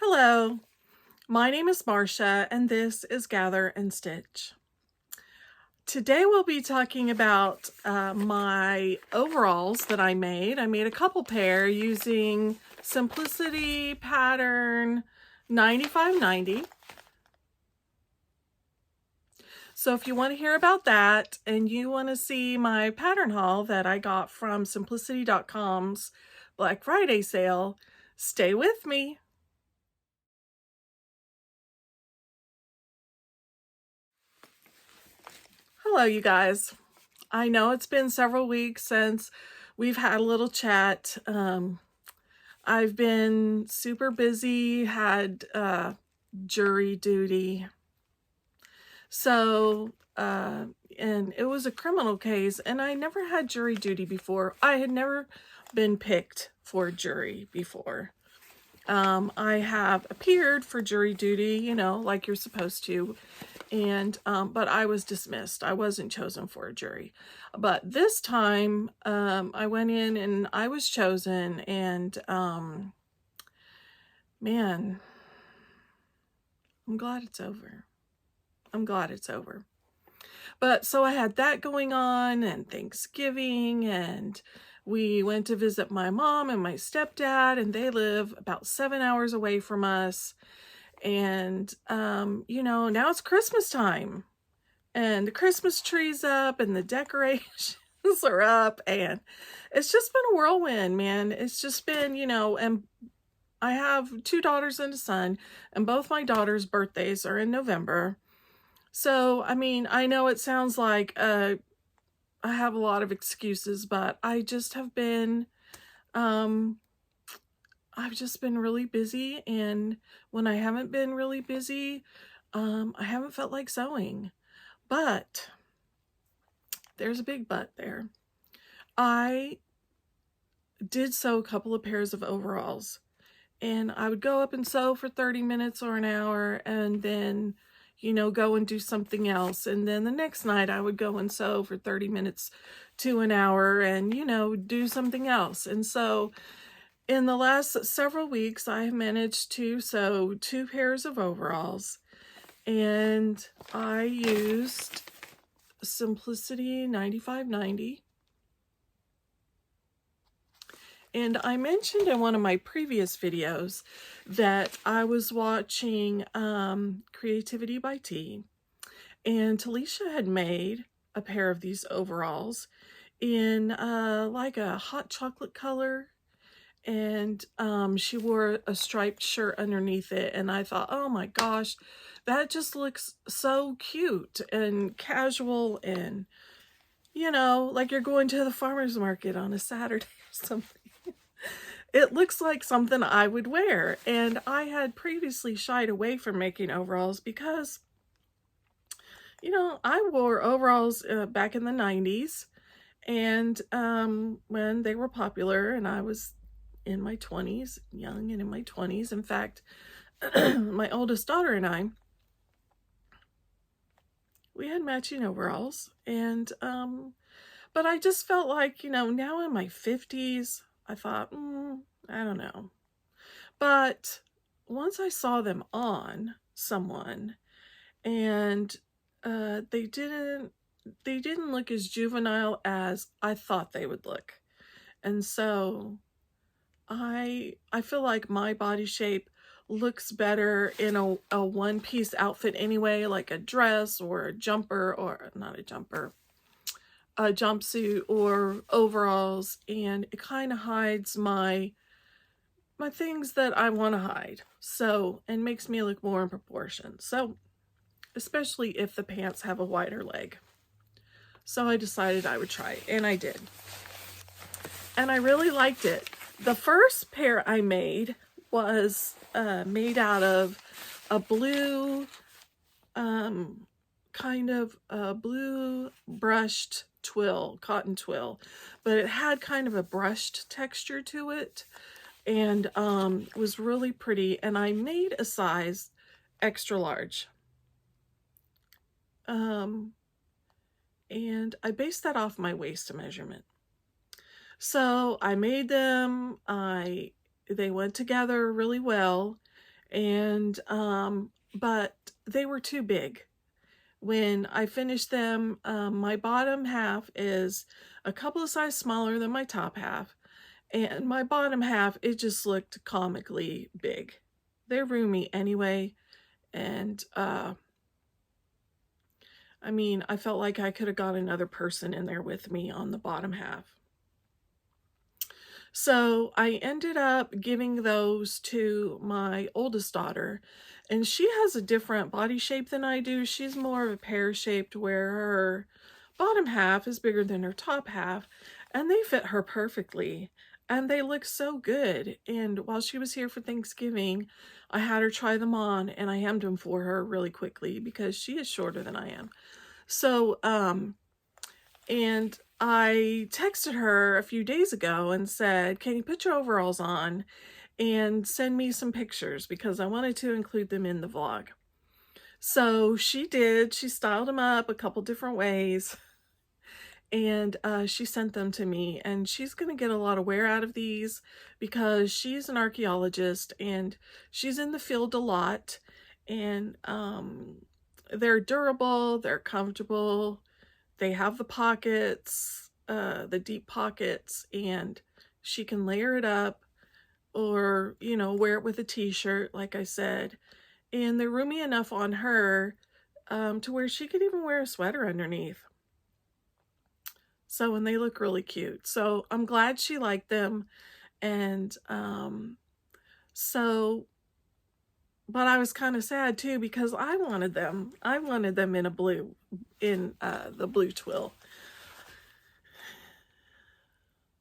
Hello, my name is Marcia and this is Gather and Stitch. Today we'll be talking about my overalls that I made. I made a couple pair using Simplicity pattern 9590. So if you want to hear about that and you want to see my pattern haul that I got from Simplicity.com's Black Friday sale, stay with me. Hello, you guys. I know it's been several weeks since we've had a little chat. I've been super busy, had jury duty. So, and it was a criminal case, and I never had jury duty before. I had never been picked for jury before. I have appeared for jury duty, you know, like you're supposed to, and but I was dismissed. I wasn't chosen for a jury. But this time I went in and I was chosen, and man, I'm glad it's over. I'm glad it's over. But so I had that going on, and Thanksgiving, and we went to visit my mom and my stepdad, and they live about 7 hours away from us. And you know, now it's Christmas time, and the Christmas tree's up and the decorations are up, and it's just been a whirlwind, man. It's just been, you know, and I have 2 daughters and a son, and both my daughters' birthdays are in November. So, I mean, I know it sounds like I have a lot of excuses, but I just have been, I've just been really busy, and when I haven't been really busy, I haven't felt like sewing. But there's a big but there. I did sew a couple of pairs of overalls, and I would go up and sew for 30 minutes or an hour, and then, you know, go and do something else. And then the next night I would go and sew for 30 minutes to an hour and, you know, do something else. And so in the last several weeks, I have managed to sew 2 pairs of overalls, and I used Simplicity 9590. And I mentioned in one of my previous videos that I was watching Creativity by T, and Talisha had made a pair of these overalls in like a hot chocolate color, and she wore a striped shirt underneath it, and I thought, oh my gosh, that just looks so cute and casual, and you know, like you're going to the farmer's market on a Saturday or something. It looks like something I would wear, and I had previously shied away from making overalls because, you know, I wore overalls back in the 90s, and when they were popular, and I was in my 20s, young and in my 20s. In fact, my oldest daughter and I, we had matching overalls, and but I just felt like, you know, now in my 50s, I thought, I don't know. But once I saw them on someone, and they didn't look as juvenile as I thought they would look. And so I feel like my body shape looks better in a one-piece outfit anyway, like a dress or a jumper, or not a jumper, a jumpsuit or overalls, and it kind of hides my things that I want to hide. So, and makes me look more in proportion. So, especially if the pants have a wider leg. So I decided I would try it, and I did. And I really liked it. The first pair I made was made out of a blue, kind of a blue brushed twill, cotton twill, but it had kind of a brushed texture to it, and it was really pretty, and I made a size extra large. And I based that off my waist measurement. So I made them, they went together really well, And, but they were too big. When I finished them, my bottom half is a couple of sizes smaller than my top half. And my bottom half, it just looked comically big. They're roomy anyway. And, I mean, I felt like I could have got another person in there with me on the bottom half. So I ended up giving those to my oldest daughter, and she has a different body shape than I do. She's more of a pear-shaped, where her bottom half is bigger than her top half, and they fit her perfectly. And they look so good. And while she was here for Thanksgiving, I had her try them on, and I hemmed them for her really quickly because she is shorter than I am. So, and I texted her a few days ago and said, can you put your overalls on and send me some pictures, because I wanted to include them in the vlog. So she did. She styled them up a couple different ways, and she sent them to me, and she's going to get a lot of wear out of these because she's an archaeologist and she's in the field a lot, and they're durable, they're comfortable, they have the pockets, the deep pockets, and she can layer it up or, you know, wear it with a t-shirt, like I said. And they're roomy enough on her to where she could even wear a sweater underneath. So, and they look really cute. So I'm glad she liked them. And so, but I was kind of sad too, because I wanted them. I wanted them in a blue, in the blue twill.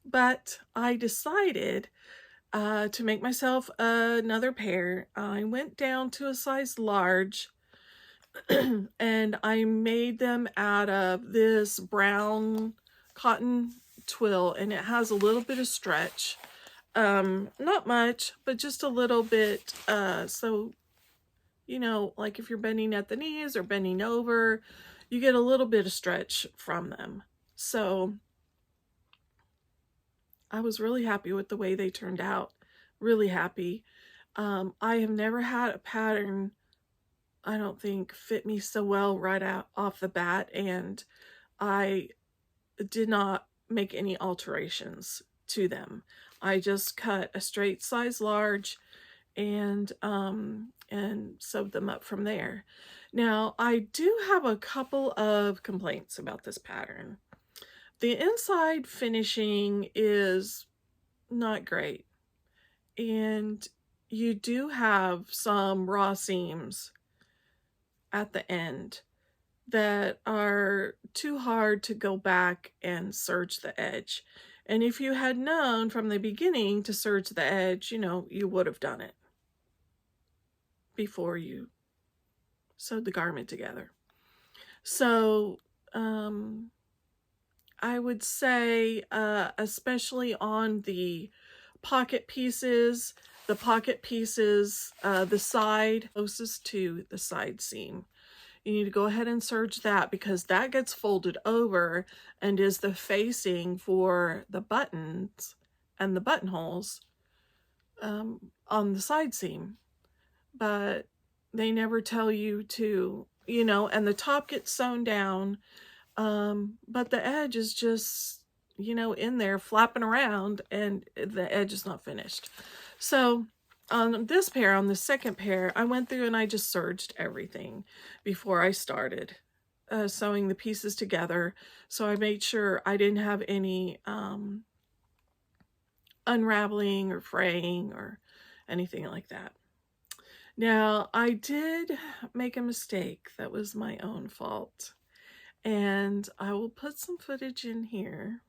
But I decided to make myself another pair. I went down to a size large and I made them out of this brown cotton twill, and it has a little bit of stretch. Not much, but just a little bit, so, you know, like if you're bending at the knees or bending over, you get a little bit of stretch from them. So I was really happy with the way they turned out. Really happy. I have never had a pattern, I don't think, fit me so well right out off the bat, and I did not make any alterations to them. I just cut a straight size large and sewed them up from there. Now, I do have a couple of complaints about this pattern. The inside finishing is not great, and you do have some raw seams at the end that are too hard to go back and serge the edge. And if you had known from the beginning to serge the edge, you know, you would have done it before you sewed the garment together. So I would say, especially on the pocket pieces, the side closest to the side seam, you need to go ahead and serge that, because that gets folded over and is the facing for the buttons and the buttonholes on the side seam. But they never tell you to, you know, and the top gets sewn down, but the edge is just, you know, in there flapping around, and the edge is not finished. So on this pair, on the second pair, I went through and I just serged everything before I started sewing the pieces together. So I made sure I didn't have any unraveling or fraying or anything like that. Now, I did make a mistake. That was my own fault. And I will put some footage in here.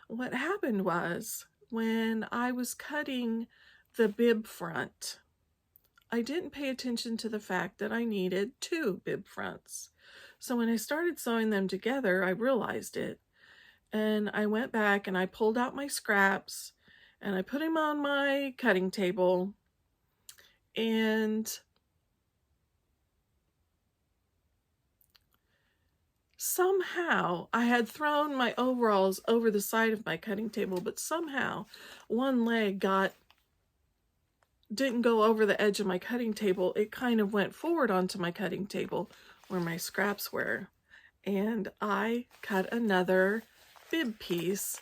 What happened was, when I was cutting the bib front, I didn't pay attention to the fact that I needed 2 bib fronts. So when I started sewing them together, I realized it. And I went back and I pulled out my scraps and I put them on my cutting table, and somehow I had thrown my overalls over the side of my cutting table, but somehow one leg got didn't go over the edge of my cutting table. It kind of went forward onto my cutting table where my scraps were. And I cut another bib piece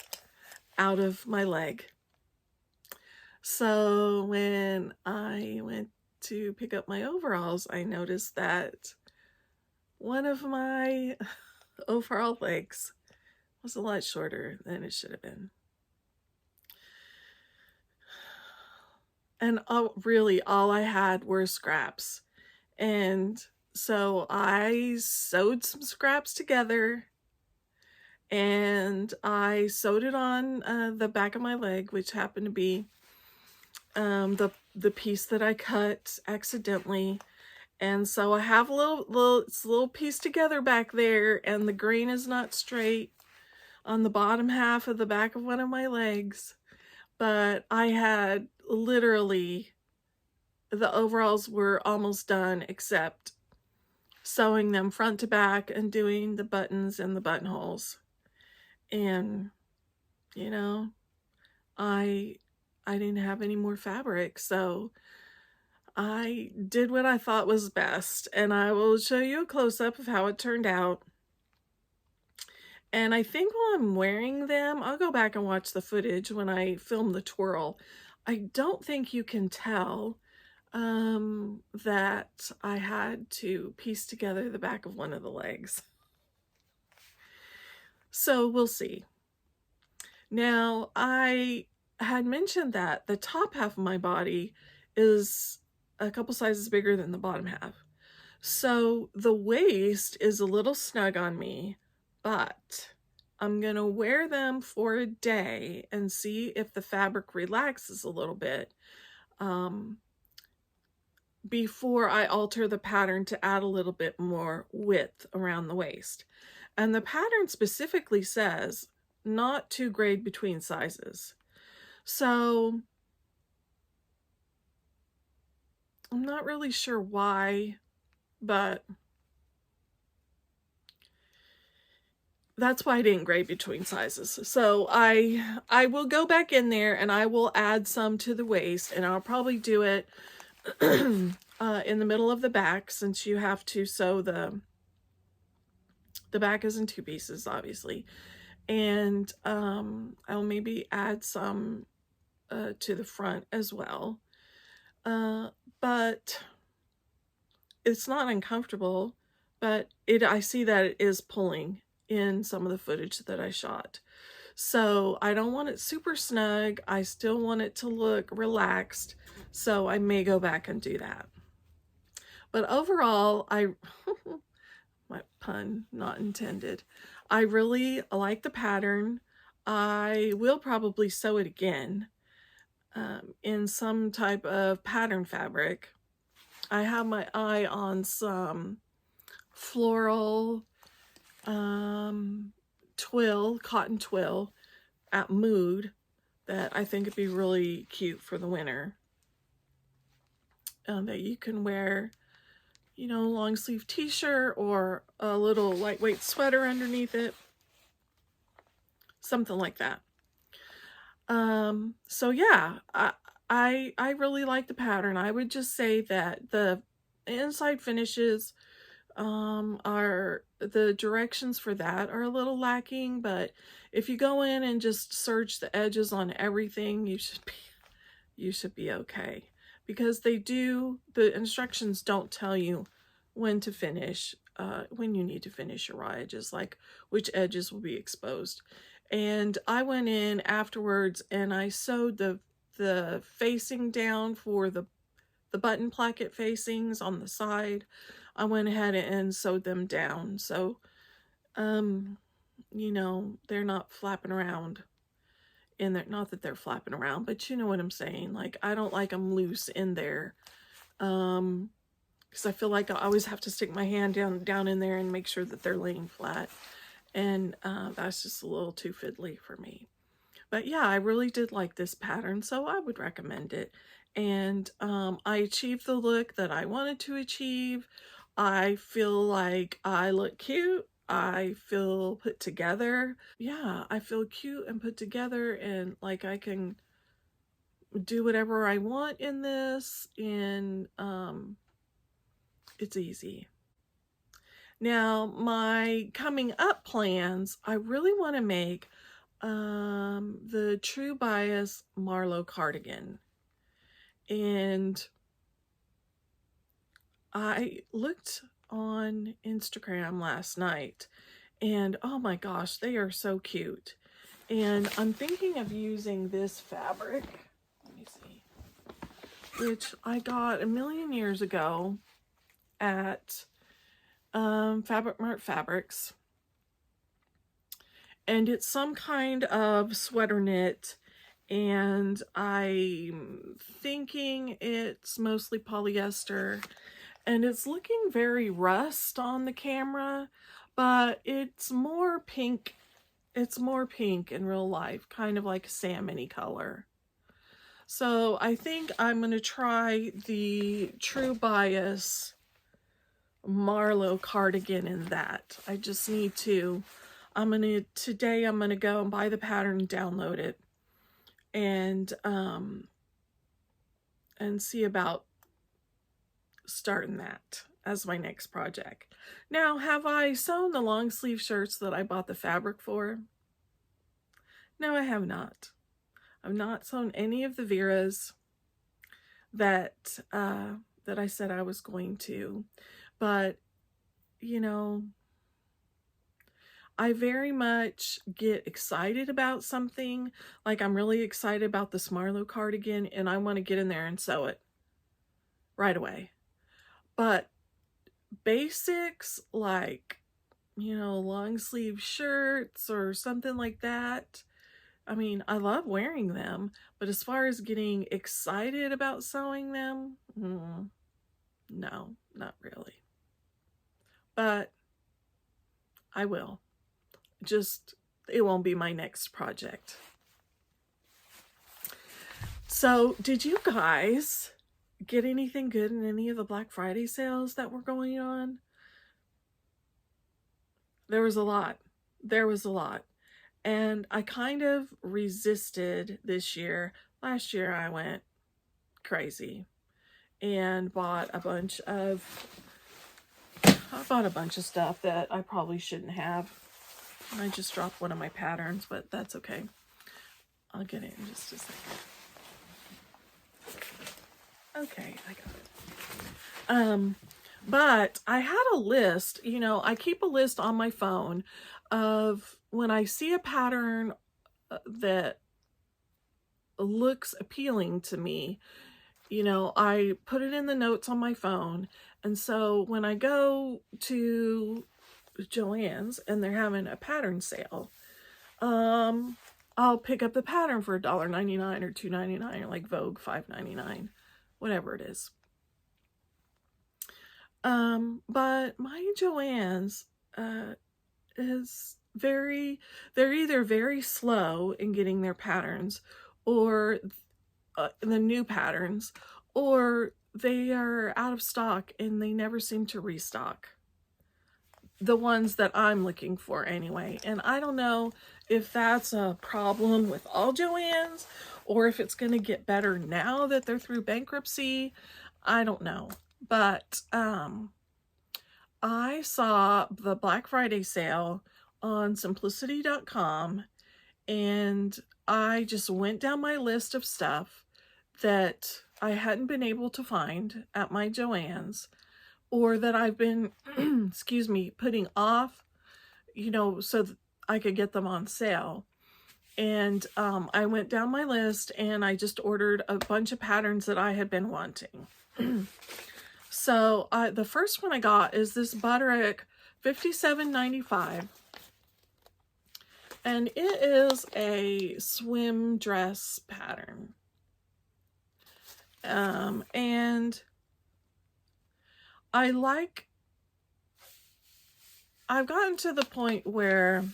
out of my leg. So when I went to pick up my overalls, I noticed that one of my overall legs was a lot shorter than it should have been. And really all I had were scraps. And so I sewed some scraps together and I sewed it on the back of my leg, which happened to be the piece that I cut accidentally. And so I have it's a little piece together back there, and the grain is not straight on the bottom half of the back of one of my legs. But I had literally, the overalls were almost done except sewing them front to back and doing the buttons and the buttonholes. And, you know, I didn't have any more fabric, so I did what I thought was best, and I will show you a close-up of how it turned out. And I think while I'm wearing them, I'll go back and watch the footage when I film the twirl. I don't think you can tell that I had to piece together the back of one of the legs. So we'll see. Now, I had mentioned that the top half of my body is a couple sizes bigger than the bottom half. So the waist is a little snug on me, but I'm gonna wear them for a day and see if the fabric relaxes a little bit before I alter the pattern to add a little bit more width around the waist. And the pattern specifically says not to grade between sizes. So I'm not really sure why, but that's why I didn't grade between sizes. So I will go back in there and I will add some to the waist, and I'll probably do it in the middle of the back, since you have to sew the back is in two pieces, obviously. And I'll maybe add some to the front as well. But it's not uncomfortable, but I see that it is pulling in some of the footage that I shot. So I don't want it super snug. I still want it to look relaxed. So I may go back and do that. But overall, my pun not intended, I really like the pattern. I will probably sew it again in some type of pattern fabric. I have my eye on some floral twill, cotton twill at Mood that I think would be really cute for the winter. That you can wear, you know, long sleeve t-shirt or a little lightweight sweater underneath it. Something like that. So yeah, I really like the pattern. I would just say that the inside finishes are, the directions for that are a little lacking, but if you go in and just serge the edges on everything, you should be okay, because the instructions don't tell you when to finish, when you need to finish your raw edges, like which edges will be exposed. And I went in afterwards and I sewed the facing down for the button placket facings on the side. I went ahead and sewed them down, so you know, they're not flapping around in there. Not that they're flapping around, but you know what I'm saying. Like, I don't like them loose in there, because I feel like I always have to stick my hand down in there and make sure that they're laying flat, and that's just a little too fiddly for me. But yeah, I really did like this pattern, so I would recommend it. And I achieved the look that I wanted to achieve. I feel like I look cute. I feel put together. Yeah, I feel cute and put together, and like I can do whatever I want in this, and it's easy. Now, my coming up plans, I really want to make the True Bias Marlowe cardigan. And I looked on Instagram last night, and oh my gosh, they are so cute. And I'm thinking of using this fabric, let me see, which I got a million years ago at Fabric Mart Fabrics. And it's some kind of sweater knit, and I'm thinking it's mostly polyester, and it's looking very rust on the camera, but it's more pink. It's more pink in real life, kind of like a salmon-y color. So I think I'm going to try the True Bias Marlowe cardigan in that. I just need to, today I'm going to go and buy the pattern and download it, and see about starting that as my next project. Now, have I sewn the long sleeve shirts that I bought the fabric for? No, I have not. I've not sewn any of the Veras that that I said I was going to, but you know, I very much get excited about something. Like, I'm really excited about this Marlowe cardigan, and I want to get in there and sew it right away. But basics like, you know, long sleeve shirts or something like that, I mean, I love wearing them, but as far as getting excited about sewing them, no, not really. But I will. Just, it won't be my next project. So, did you guys get anything good in any of the Black Friday sales that were going on? There was a lot. There was a lot. And I kind of resisted this year. Last year I went crazy and bought a bunch of stuff that I probably shouldn't have. I just dropped one of my patterns, but that's okay. I'll get it in just a second. Okay, I got it. But I had a list, you know, I keep a list on my phone of when I see a pattern that looks appealing to me, you know, I put it in the notes on my phone. And so when I go to Joann's and they're having a pattern sale, I'll pick up the pattern for $1.99 or $2.99, or like Vogue $5.99, whatever it is. But my Joann's is they're either very slow in getting their patterns, or the new patterns, or they are out of stock and they never seem to restock the ones that I'm looking for anyway. And I don't know if that's a problem with all Joann's, or if it's going to get better now that they're through bankruptcy. I don't know. But I saw the Black Friday sale on simplicity.com, and I just went down my list of stuff that I hadn't been able to find at my Joann's, or that I've been, excuse me, putting off, you know, so that I could get them on sale. And I went down my list and I just ordered a bunch of patterns that I had been wanting. So the first one I got is this Butterick 57.95. And it is a swim dress pattern. And I've gotten to the point where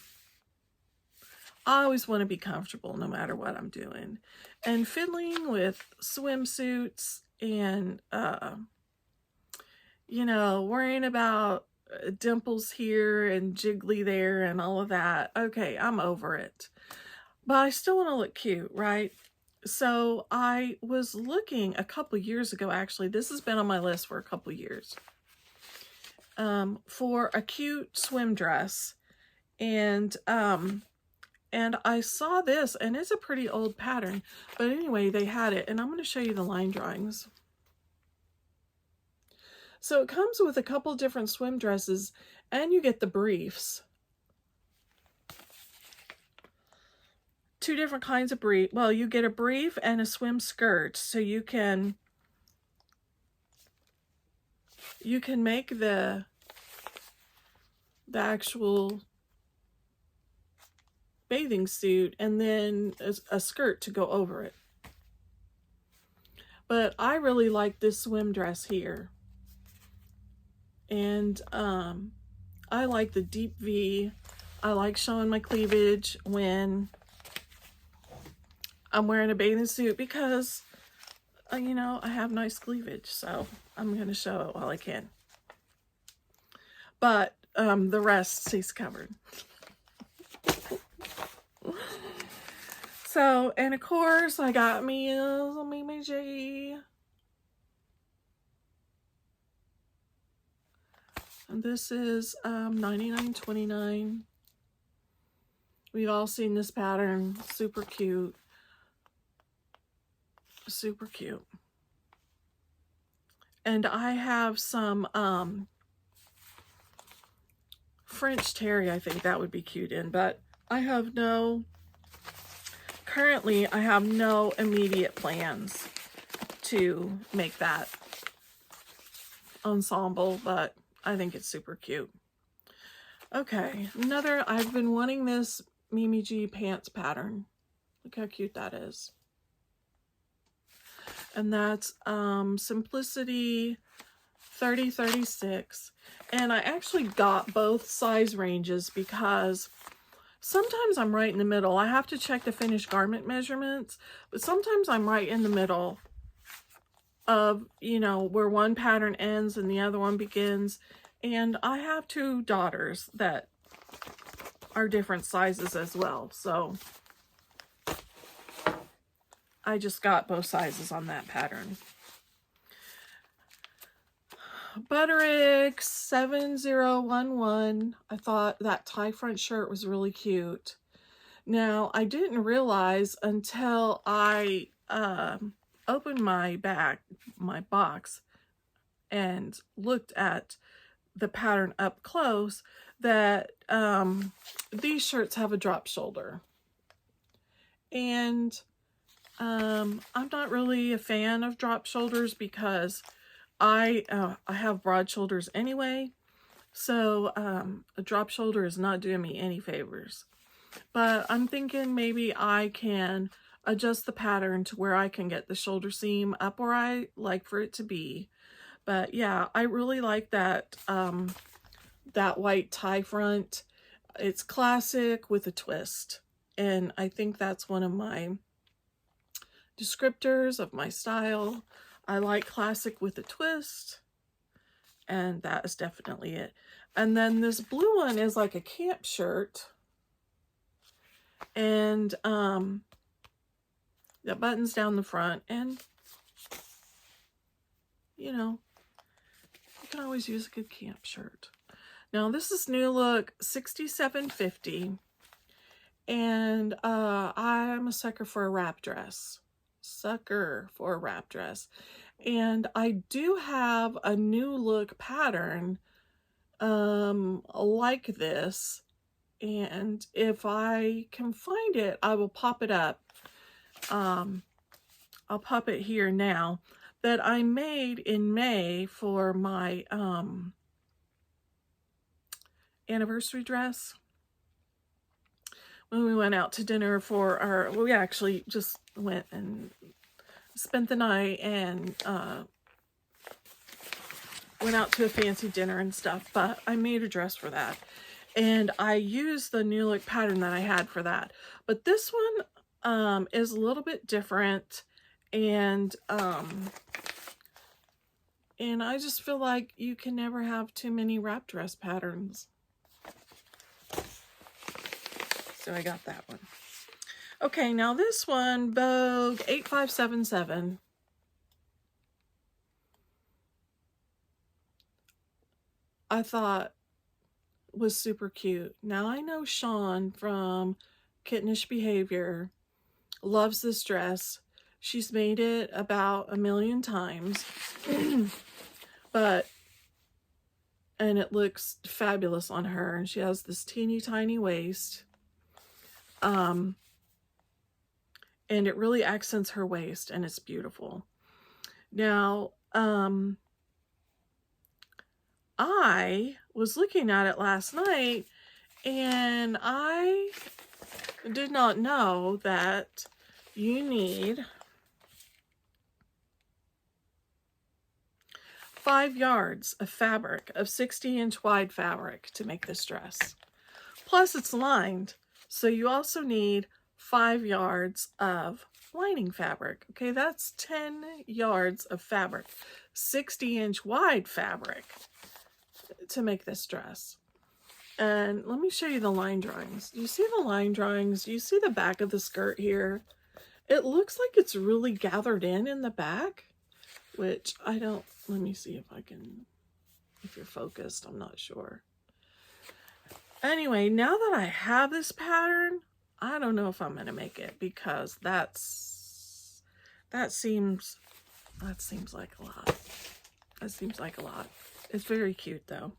I always want to be comfortable no matter what I'm doing. And fiddling with swimsuits and, you know, worrying about dimples here and jiggly there and all of that. Okay, I'm over it. But I still want to look cute, right? So I was looking a couple years ago, actually, this has been on my list for a couple years, for a cute swim dress. And I saw this, and it's a pretty old pattern, but anyway, they had it, and I'm going to show you the line drawings. So it comes with a couple different swim dresses, and you get the briefs. Two different kinds of brief. Well, you get a brief and a swim skirt, so you can make the actual bathing suit and then a skirt to go over it. But I really like this swim dress here. And I like the deep V. I like showing my cleavage when I'm wearing a bathing suit because, you know, I have nice cleavage. So I'm going to show it while I can. But the rest stays covered. So, and of course, I got me a Mimi J. And this is $99.29. We've all seen this pattern. Super cute. Super cute. And I have some French terry, I think that would be cute in, but I have currently I have no immediate plans to make that ensemble, but I think it's super cute. Okay, I've been wanting this Mimi G pants pattern. Look how cute that is. And that's Simplicity 3036. And I actually got both size ranges because sometimes I'm right in the middle. I have to check the finished garment measurements, but sometimes I'm right in the middle of, you know, where one pattern ends and the other one begins. And I have two daughters that are different sizes as well. So I just got both sizes on that pattern. Butterick 7011. I thought that tie front shirt was really cute. Now, I didn't realize until I opened my box and looked at the pattern up close that these shirts have a drop shoulder. And I'm not really a fan of drop shoulders because I have broad shoulders anyway, so a drop shoulder is not doing me any favors. But I'm thinking maybe I can adjust the pattern to where I can get the shoulder seam up where I like for it to be. But yeah, I really like that that white tie front. It's classic with a twist, and I think that's one of my descriptors of my style. I like classic with a twist, and that is definitely it. And then this blue one is like a camp shirt, and that buttons down the front, and you know, you can always use a good camp shirt. Now this is New Look 6750, and I'm a sucker for a wrap dress. And I do have a New Look pattern like this, and if I can find it, I will pop it up. I'll pop it here now, that I made in May for my anniversary dress. When we went out to dinner for we actually just went and spent the night and went out to a fancy dinner and stuff, but I made a dress for that. And I used the New Look pattern that I had for that. But this one is a little bit different, and I just feel like you can never have too many wrap dress patterns. So I got that one. Okay, now this one, Vogue 8577. I thought was super cute. Now I know Sean from Kittenish Behavior loves this dress. She's made it about 1,000,000 times. And it looks fabulous on her. And she has this teeny tiny waist. And it really accents her waist, and it's beautiful. Now, I was looking at it last night, and I did not know that you need 5 yards of fabric, of 60-inch wide fabric to make this dress. Plus it's lined, so you also need 5 yards of lining fabric. Okay, that's 10 yards of fabric, 60-inch wide fabric to make this dress. And let me show you the line drawings. Do you see the line drawings? Do you see the back of the skirt here? It looks like it's really gathered in the back, which I don't, let me see if I can, if you're focused, I'm not sure. Anyway, now that I have this pattern, I don't know if I'm going to make it, because that seems like a lot. That seems like a lot. It's very cute though.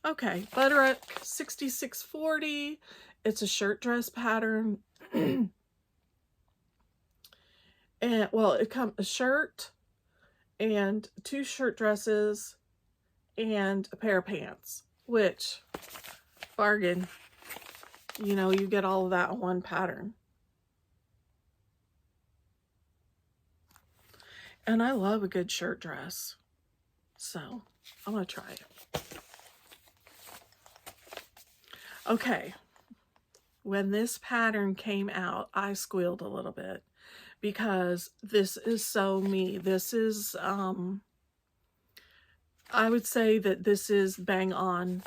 Okay, Butterick 6640. It's a shirt dress pattern. And well, it comes a shirt and 2 shirt dresses and a pair of pants, which bargain. You know, you get all of that in one pattern. And I love a good shirt dress. So I'm going to try it. Okay. When this pattern came out, I squealed a little bit, because this is so me. This is, I would say that this is bang on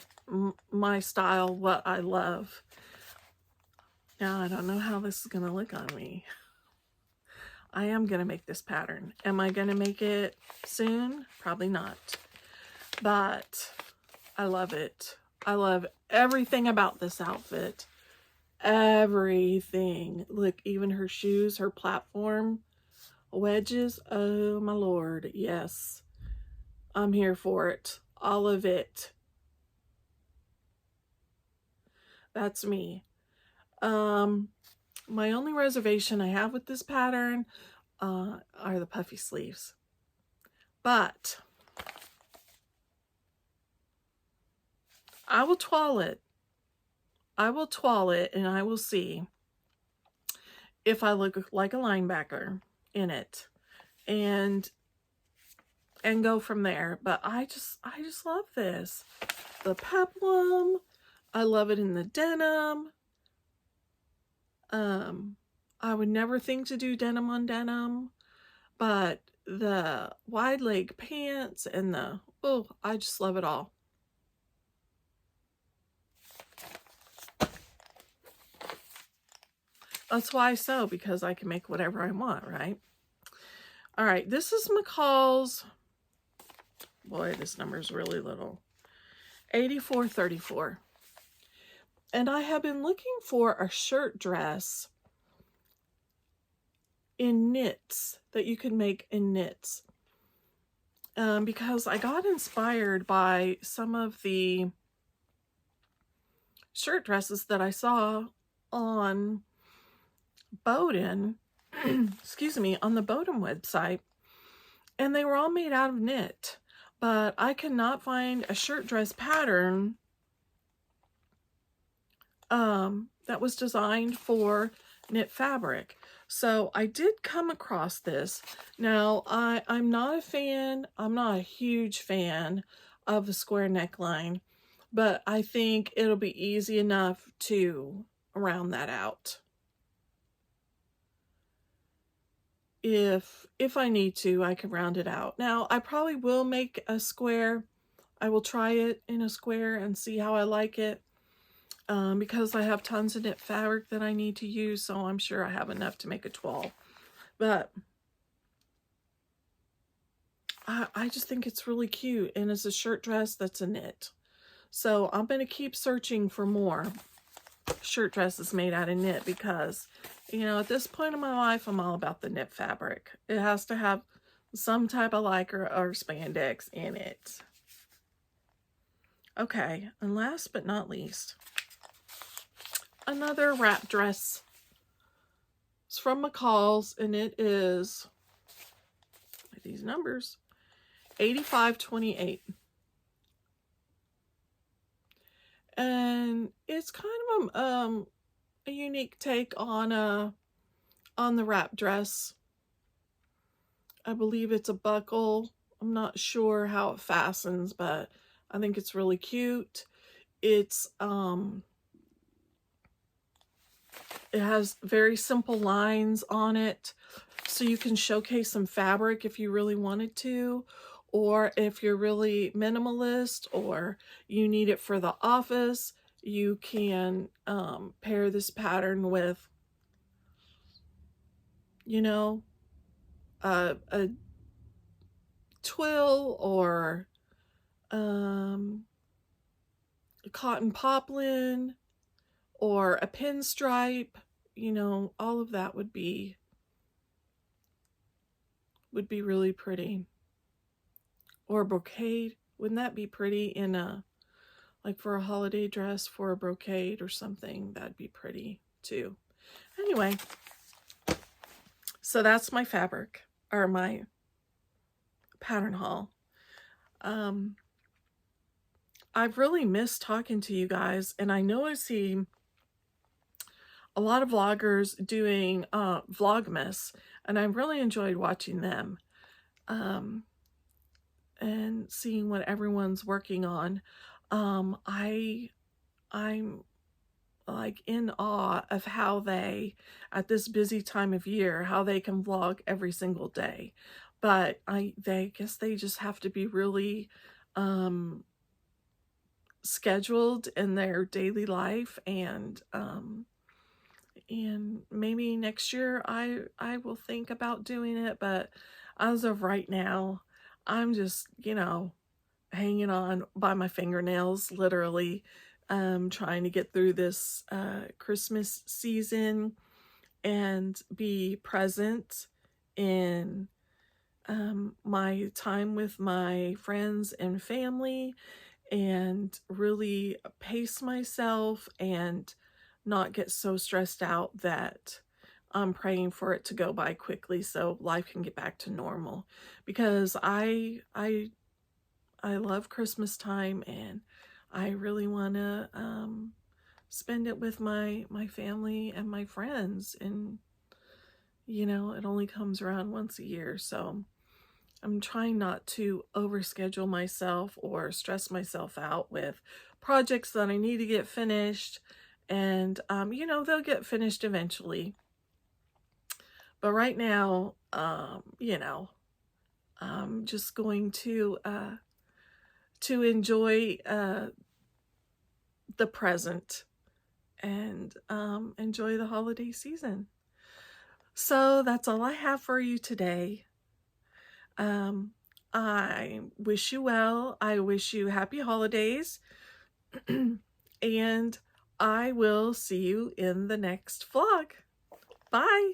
my style, what I love. Now, I don't know how this is going to look on me. I am going to make this pattern. Am I going to make it soon? Probably not. But I love it. I love everything about this outfit. Everything. Look, even her shoes, her platform wedges. Oh my Lord. Yes. I'm here for it. All of it. That's me. My only reservation I have with this pattern are the puffy sleeves. But I will twirl it. I will twirl it, and I will see if I look like a linebacker in it, and go from there. But I just love this. The peplum, I love it in the denim. I would never think to do denim on denim, but the wide leg pants and the, oh, I just love it all. That's why I sew, because I can make whatever I want, right? All right, this is McCall's, boy, this number is really little, 8434. And I have been looking for a shirt dress in knits, that you can make in knits. Because I got inspired by some of the shirt dresses that I saw on Boden, excuse me, on the Boden website, and they were all made out of knit, but I cannot find a shirt dress pattern that was designed for knit fabric. So I did come across this. Now, I'm not a fan, I'm not a huge fan of the square neckline, but I think it'll be easy enough to round that out. If I need to, I can round it out. Now, I probably will make a square. I will try it in a square and see how I like it. because I have tons of knit fabric that I need to use, so I'm sure I have enough to make a 12. But I just think it's really cute, and it's a shirt dress that's a knit. So I'm going to keep searching for more shirt dresses made out of knit because, you know, at this point in my life, I'm all about the knit fabric. It has to have some type of lycra or spandex in it. Okay, and last but not least, another wrap dress. It's from McCall's, and it is, these numbers, 8528. And it's kind of a unique take on the wrap dress. I believe it's a buckle. I'm not sure how it fastens, but I think it's really cute. It's it has very simple lines on it, so you can showcase some fabric if you really wanted to, or if you're really minimalist or you need it for the office, you can pair this pattern with, you know, a twill or a cotton poplin or a pinstripe. You know, all of that would be really pretty. Or a brocade. Wouldn't that be pretty in a, like for a holiday dress, for a brocade or something? That'd be pretty too. Anyway, so that's my fabric, or my pattern haul. I've really missed talking to you guys, and I know I see a lot of vloggers doing Vlogmas, and I've really enjoyed watching them and seeing what everyone's working on. I'm like in awe of how they, at this busy time of year, how they can vlog every single day. But they guess they just have to be really scheduled in their daily life, and maybe next year I will think about doing it, but as of right now, I'm just, you know, hanging on by my fingernails, literally, trying to get through this Christmas season and be present in my time with my friends and family, and really pace myself and not get so stressed out that I'm praying for it to go by quickly so life can get back to normal. Because I love Christmas time, and I really want to spend it with my family and my friends, and you know, it only comes around once a year, so I'm trying not to overschedule myself or stress myself out with projects that I need to get finished. And, you know, they'll get finished eventually. But right now, you know, I'm just going to enjoy the present and enjoy the holiday season. So that's all I have for you today. I wish you well. I wish you happy holidays. And I will see you in the next vlog. Bye.